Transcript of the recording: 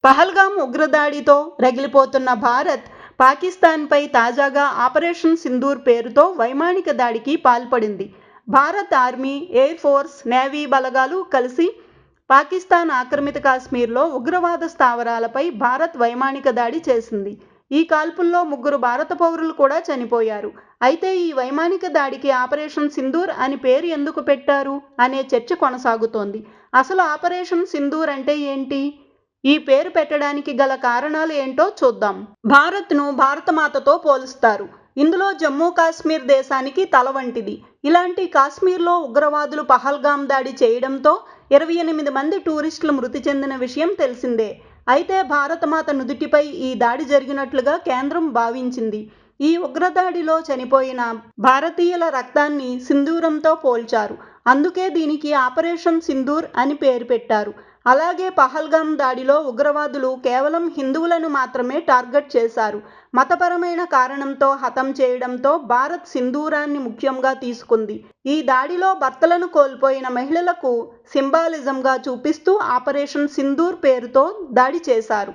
పహల్గామ్ ఉగ్రదాడితో రగిలిపోతున్న భారత్, పాకిస్తాన్పై తాజాగా ఆపరేషన్ సింధూర్ పేరుతో వైమానిక దాడికి పాల్పడింది. Bharat army, air force, navy బలగాలు కలిసి పాకిస్తాన్ ఆక్రమిత కాశ్మీర్లో ఉగ్రవాద స్థావరాలపై భారత్ వైమానిక దాడి చేసింది. ఈ కాల్పుల్లో 3 భారత పౌరులు కూడా చనిపోయారు. అయితే ఈ వైమానిక దాడికి ఆపరేషన్ సింధూర్ అని పేరు ఎందుకు పెట్టారు అనే చర్చ కొనసాగుతోంది. అసలు ఆపరేషన్ సింధూర్ అంటే ఏంటి? ఈ పేరు పెట్టడానికి గల కారణాలు ఏంటో చూద్దాం. భారత్ను భారతమాతతో పోలుస్తారు. ఇందులో జమ్మూ కాశ్మీర్ దేశానికి తల వంటిది. ఇలాంటి కాశ్మీర్లో ఉగ్రవాదులు పహల్గామ్ దాడి చేయడంతో 28 మంది టూరిస్టులు మృతి చెందిన విషయం తెలిసిందే. అయితే భారతమాత నుదిటిపై ఈ దాడి జరిగినట్లుగా కేంద్రం భావించింది. ఈ ఉగ్రదాడిలో చనిపోయిన భారతీయుల రక్తాన్ని సింధూరంతో పోల్చారు. అందుకే దీనికి ఆపరేషన్ సింధూర్ అని పేరు పెట్టారు. అలాగే పహల్గామ్ దాడిలో ఉగ్రవాదులు కేవలం హిందువులను మాత్రమే టార్గెట్ చేశారు. మతపరమైన కారణంతో హతం చేయడంతో భారత్ సింధూరాన్ని ముఖ్యంగా తీసుకుంది. ఈ దాడిలో భర్తలను కోల్పోయిన మహిళలకు సింబాలిజంగా చూపిస్తూ ఆపరేషన్ సింధూర్ పేరుతో దాడి చేశారు.